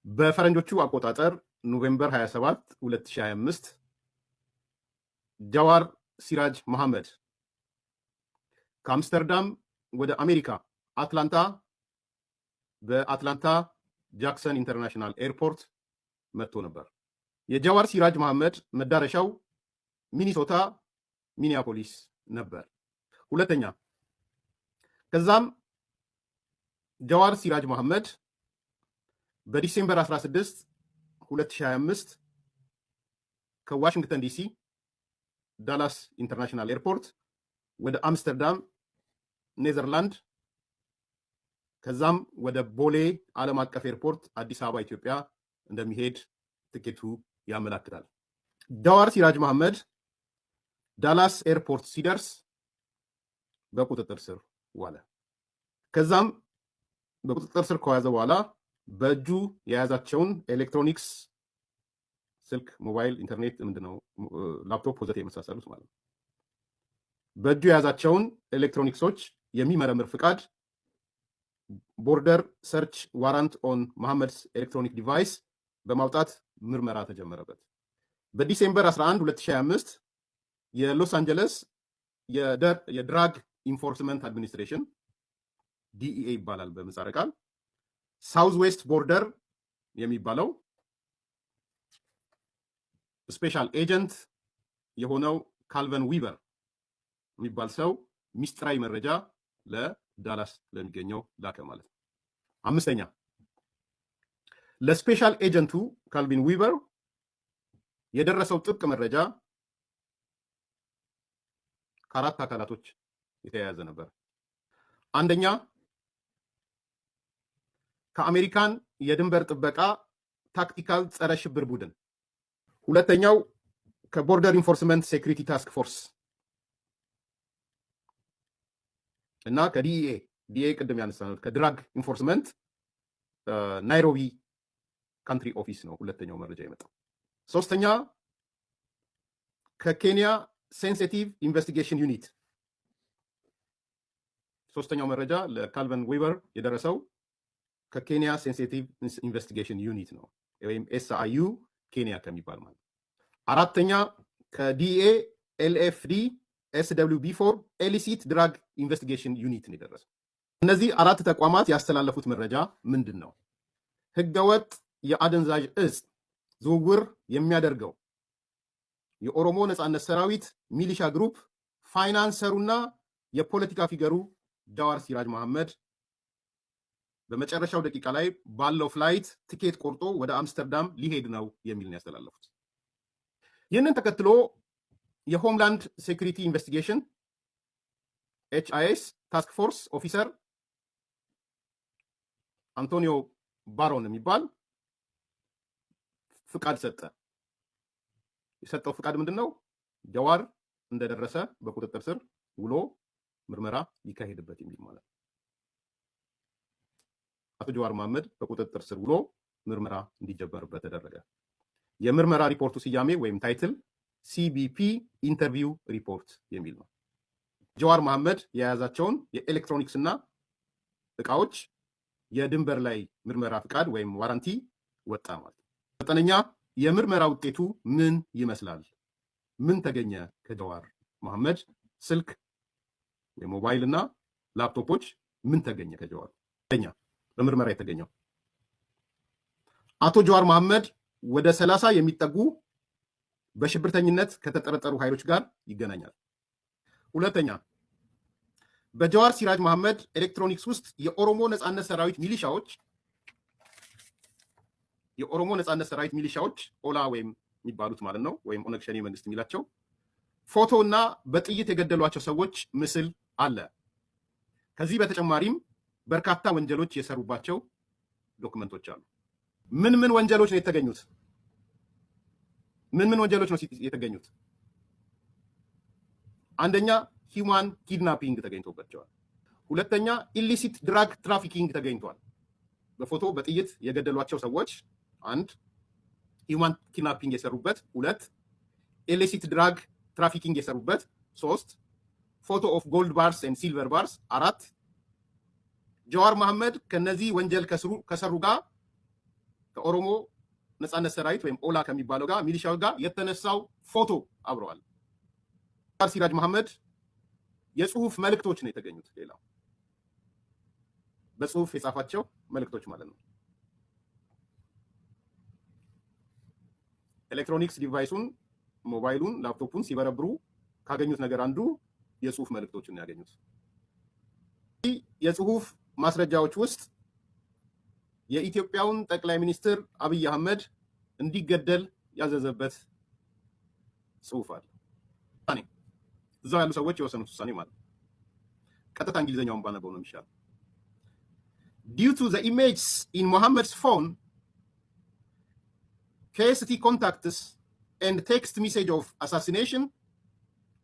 በፈረንጆቹ አቆጣጠር ኖቬምበር 27 2025 ጃዋር ሲራጅ መሐመድ ከአምስተርዳም ወደ አሜሪካ አትላንታ በአትላንታ ጃክሰን ኢንተርናሽናል ኤርፖርት መጥቶ ነበር። የጃዋር ሲራጅ መሐመድ መዳረሻው ሚኒሶታ ሚኒያፖሊስ ነበር። ሁለተኛ ከዛም ጃዋር ሲራጅ መሐመድ በዲሴምበር 16 2025 ከዋሽንግተን ዲሲ ዳላስ ኢንተርናሽናል ኤርፖርት ወደ አምስተርዳም ኔዘርላንድ ከዛም ወደ ቦሌ ዓለም አቀፍ ኤርፖርት አዲስ አበባ ኢትዮጵያ እንደሚሄድ ትኬቱ ያመለክታል። ጃዋር ሲራጅ መሐመድ ዳላስ ኤርፖርት ሲደርስ በቁጥጥር ስር ዋለ። ከዛም በቁጥጥር ስር ከያዘ በኋላ በእጁ የያዛቸውን ኤሌክትሮኒክስ ስልክ፣ ሞባይል፣ ኢንተርኔት ምንድነው ላፕቶፕ ወዘተ የመሳሰሉት ማለት ነው። በእጁ የያዛቸውን ኤሌክትሮኒክሶች የሚመረምር ፍቃድ ቦርደር ሰርች ዋራንት ኦን መሐመድስ ኤሌክትሮኒክ ዲቫይስ በማውጣት ምርመራ ተጀመረበት። በዲሴምበር 11 2025 የሎስ አንጀለስ የድራግ ኢንፎርስመንት አድሚኒስትሬሽን ዲኢኤ ይባላል በምህጻረ ቃል ሳውዝ ዌስት ቦርደር የሚባለው ስፔሻል ኤጀንት የሆነው ካልቨን ዊቨር የሚባል ሰው ሚስጥራዊ መረጃ ለዳላስ ለሚገኘው ላከ ማለት ነው። አምስተኛ ለስፔሻል ኤጀንቱ ካልቪን ዊቨር የደረሰው ጥብቅ መረጃ ከአራት አካላቶች የተያያዘ ነበር። አንደኛ ከአሜሪካን የድንበር ጥበቃ ታክቲካል ጸረ ሽብር ቡድን፣ ሁለተኛው ከቦርደር ኢንፎርስመንት ሴኩሪቲ ታስክ ፎርስ እና ከዲኢኤ ቅድም ያነሳነው ከድራግ ኢንፎርስመንት ናይሮቢ ካንትሪ ኦፊስ ነው ሁለተኛው መረጃ የመጣው። ሶስተኛ ከኬንያ ሴንሲቲቭ ኢንቨስቲጌሽን ዩኒት፣ ሶስተኛው መረጃ ለካልቨን ዊቨር የደረሰው ከኬንያ ሴንሲቲቭ ኢንቨስቲጌሽን ዩኒት ነው ወይም ኤስአይዩ ኬንያ ከሚባል ማለት። አራተኛ ከዲኤ ኤልኤፍዲ ኤስደብሊው ቢ4 ኤሊሲት ድራግ ኢንቨስቲጌሽን ዩኒት ነው የደረሰው። እነዚህ አራት ተቋማት ያስተላለፉት መረጃ ምንድን ነው? ህገወጥ የአደንዛዥ እጽ ዝውውር የሚያደርገው የኦሮሞ ነጻነት ሰራዊት ሚሊሻ ግሩፕ ፋይናንሰሩና የፖለቲካ ፊገሩ ጃዋር ሲራጅ መሐመድ በመጨረሻው ደቂቃ ላይ ባለው ፍላይት ትኬት ቆርጦ ወደ አምስተርዳም ሊሄድ ነው የሚል ነው ያስተላለፉት። ይህንን ተከትሎ የሆምላንድ ሴኩሪቲ ኢንቨስቲጌሽን ኤችአይኤስ ታስክ ፎርስ ኦፊሰር አንቶኒዮ ባሮን የሚባል ፍቃድ ሰጠ። የሰጠው ፍቃድ ምንድን ነው? ጃዋር እንደደረሰ በቁጥጥር ስር ውሎ ምርመራ ሊካሄድበት የሚል ማለት ነው። አቶ ጃዋር መሐመድ በቁጥጥር ስር ውሎ ምርመራ እንዲጀበርበት ተደረገ። የምርመራ ሪፖርቱ ስያሜ ወይም ታይትል ሲቢፒ ኢንተርቪው ሪፖርት የሚል ነው። ጃዋር መሐመድ የያዛቸውን የኤሌክትሮኒክስ እና እቃዎች የድንበር ላይ ምርመራ ፍቃድ ወይም ዋራንቲ ወጣ ማለት ነው። ዘጠነኛ የምርመራ ውጤቱ ምን ይመስላል? ምን ተገኘ ከጃዋር መሐመድ ስልክ የሞባይል እና ላፕቶፖች ምን ተገኘ ከጃዋር? በምርመራ የተገኘው አቶ ጃዋር መሐመድ ወደ 30 የሚጠጉ በሽብርተኝነት ከተጠረጠሩ ኃይሎች ጋር ይገናኛል። ሁለተኛ በጃዋር ሲራጅ መሐመድ ኤሌክትሮኒክስ ውስጥ የኦሮሞ ነጻነት ሰራዊት ሚሊሻዎች ኦላ ወይም የሚባሉት ማለት ነው ወይም ኦነግ ሸኔ መንግስት የሚላቸው ፎቶ እና በጥይት የገደሏቸው ሰዎች ምስል አለ። ከዚህ በተጨማሪም በርካታ ወንጀሎች የሰሩባቸው ዶክመንቶች አሉ። ምን ወንጀሎች ነው የተገኙት? ምን ወንጀሎች ነው የተገኙት? አንደኛ ሂውማን ኪድናፒንግ ተገኝቶባቸዋል። ሁለተኛ ኢሊሲት ድራግ ትራፊኪንግ ተገኝቷል። በፎቶ በጥይት የገደሏቸው ሰዎች አንድ፣ ሂውማን ኪድናፒንግ የሰሩበት ሁለት፣ ኢሊሲት ድራግ ትራፊኪንግ የሰሩበት ሶስት፣ ፎቶ ኦፍ ጎልድ ባርስ ኤንድ ሲልቨር ባርስ አራት። ጃዋር መሐመድ ከነዚህ ወንጀል ከሰሩ ጋር ከኦሮሞ ነጻነት ሰራዊት ወይም ኦላ ከሚባለው ጋር ሚሊሻው ጋር የተነሳው ፎቶ አብረዋል። ሲራጅ መሐመድ የጽሁፍ መልእክቶች ነው የተገኙት። ሌላው በጽሁፍ የጻፋቸው መልእክቶች ማለት ነው። ኤሌክትሮኒክስ ዲቫይሱን ሞባይሉን ላፕቶፑን ሲበረብሩ ካገኙት ነገር አንዱ የጽሁፍ መልእክቶችን ነው ያገኙት። የጽሁፍ ማስረጃዎች ውስጥ የኢትዮጵያውን ጠቅላይ ሚኒስትር አብይ አህመድ እንዲገደል ያዘዘበት ጽሁፍ አለ። እዛው ያሉ ሰዎች የወሰኑት ውሳኔ ማለት ነው። ቀጥታ እንግሊዘኛውን ባነበው ነው የሚሻለው። Due to the images in Muhammad's phone, KST contacts and text message of assassination,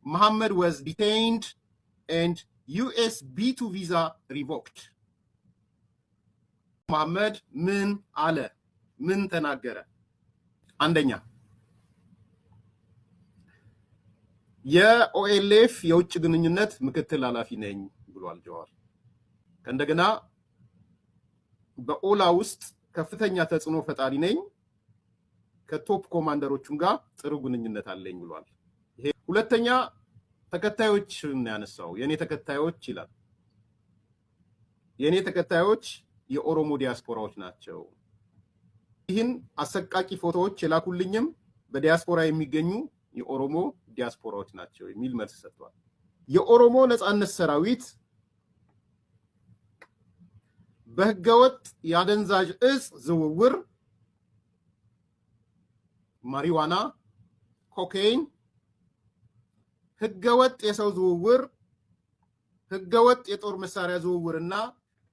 Muhammad was detained and US B2 visa revoked. Muhammad ምን አለ? ምን ተናገረ? አንደኛ የኦኤልኤፍ የውጭ ግንኙነት ምክትል ኃላፊ ነኝ ብሏል ጀዋር። ከእንደገና በኦላ ውስጥ ከፍተኛ ተጽዕኖ ፈጣሪ ነኝ፣ ከቶፕ ኮማንደሮቹም ጋር ጥሩ ግንኙነት አለኝ ብሏል። ይሄ ሁለተኛ ተከታዮችን ያነሳው የኔ ተከታዮች ይላል። የኔ ተከታዮች የኦሮሞ ዲያስፖራዎች ናቸው። ይህን አሰቃቂ ፎቶዎች የላኩልኝም በዲያስፖራ የሚገኙ የኦሮሞ ዲያስፖራዎች ናቸው የሚል መልስ ሰጥቷል። የኦሮሞ ነጻነት ሰራዊት በህገወጥ የአደንዛዥ እጽ ዝውውር ማሪዋና፣ ኮካይን፣ ህገወጥ የሰው ዝውውር፣ ህገወጥ የጦር መሳሪያ ዝውውርና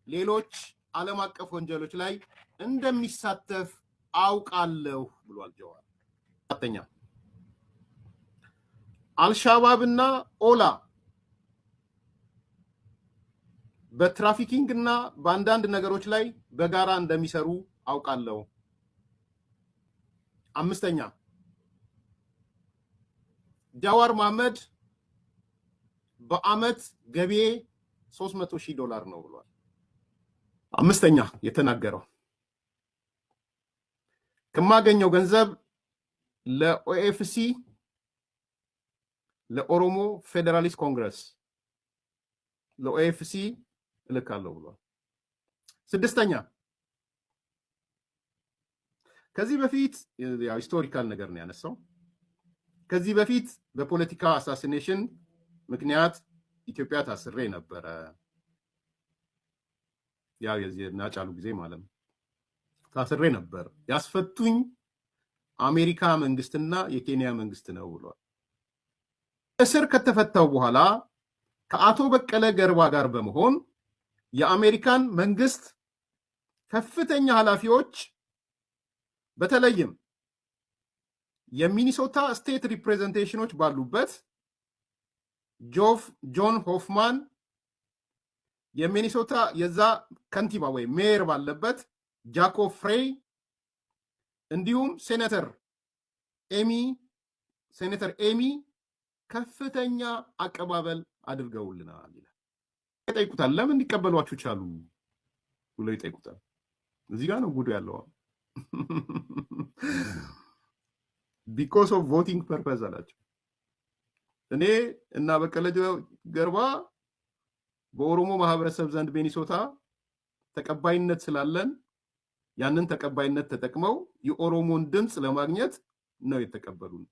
ሌሎች ዓለም አቀፍ ወንጀሎች ላይ እንደሚሳተፍ አውቃለሁ ብሏል ጀዋር። አራተኛ አልሻባብና ኦላ በትራፊኪንግ እና በአንዳንድ ነገሮች ላይ በጋራ እንደሚሰሩ አውቃለሁ። አምስተኛ ጃዋር መሐመድ በአመት ገቢ $300,000 ነው ብሏል። አምስተኛ የተናገረው ከማገኘው ገንዘብ ለኦኤፍሲ ለኦሮሞ ፌዴራሊስት ኮንግረስ ለኦኤፍሲ እልካለሁ ብሏል። ስድስተኛ ከዚህ በፊት ያው ሂስቶሪካል ነገር ነው ያነሳው። ከዚህ በፊት በፖለቲካ አሳሲኔሽን ምክንያት ኢትዮጵያ ታስሬ ነበረ። ያው የዚህ ናጫሉ ጊዜ ማለት ነው። ታስሬ ነበር። ያስፈቱኝ አሜሪካ መንግስትና የኬንያ መንግስት ነው ብሏል። እስር ከተፈታው በኋላ ከአቶ በቀለ ገርባ ጋር በመሆን የአሜሪካን መንግስት ከፍተኛ ኃላፊዎች በተለይም የሚኒሶታ ስቴት ሪፕሬዘንቴሽኖች ባሉበት ጆን ሆፍማን፣ የሚኒሶታ የዛ ከንቲባ ወይ ሜየር ባለበት ጃኮብ ፍሬይ እንዲሁም ሴኔተር ኤሚ ከፍተኛ አቀባበል አድርገውልናል ይላል። ይጠይቁታል፣ ለምን እንዲቀበሏችሁ ቻሉ ብለው ይጠይቁታል። እዚህ ጋር ነው ጉዱ ያለው። ቢኮዝ ኦፍ ቮቲንግ ፐርፐዝ አላቸው። እኔ እና በቀለ ገርባ በኦሮሞ ማህበረሰብ ዘንድ ሚኒሶታ ተቀባይነት ስላለን ያንን ተቀባይነት ተጠቅመው የኦሮሞን ድምፅ ለማግኘት ነው የተቀበሉን።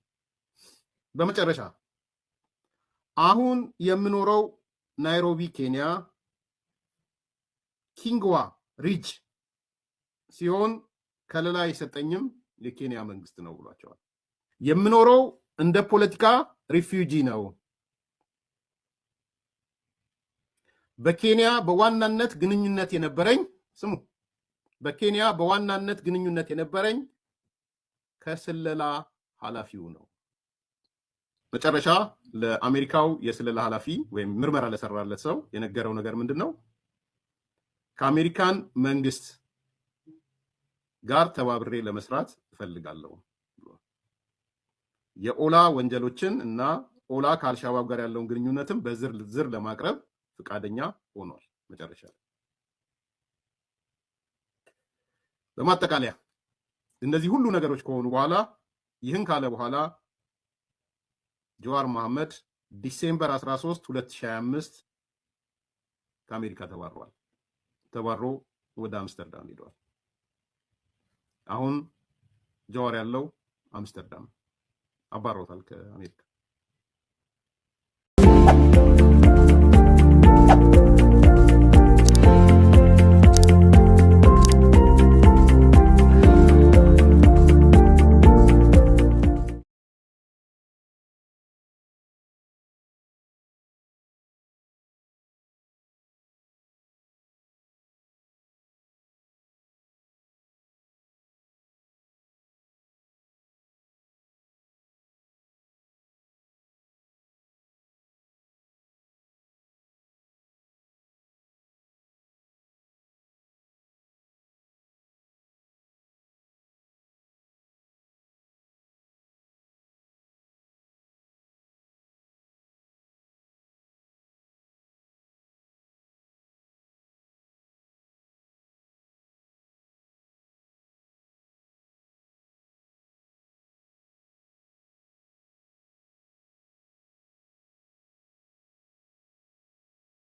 በመጨረሻ አሁን የምኖረው ናይሮቢ ኬንያ ኪንግዋ ሪጅ ሲሆን ከለላ የሰጠኝም የኬንያ መንግስት ነው ብሏቸዋል። የምኖረው እንደ ፖለቲካ ሪፊውጂ ነው። በኬንያ በዋናነት ግንኙነት የነበረኝ ስሙ፣ በኬንያ በዋናነት ግንኙነት የነበረኝ ከስለላ ኃላፊው ነው። መጨረሻ ለአሜሪካው የስለላ ኃላፊ ወይም ምርመራ ለሰራለት ሰው የነገረው ነገር ምንድነው? ከአሜሪካን መንግስት ጋር ተባብሬ ለመስራት እፈልጋለሁ። የኦላ ወንጀሎችን እና ኦላ ከአልሻባብ ጋር ያለውን ግንኙነትም በዝርዝር ለማቅረብ ፍቃደኛ ሆኗል። መጨረሻ ላይ በማጠቃለያ እነዚህ ሁሉ ነገሮች ከሆኑ በኋላ ይህን ካለ በኋላ ጀዋር መሐመድ ዲሴምበር 13 2025 ከአሜሪካ ተባሯል። ተባሮ ወደ አምስተርዳም ሄዷል። አሁን ጀዋር ያለው አምስተርዳም አባሮታል ከአሜሪካ።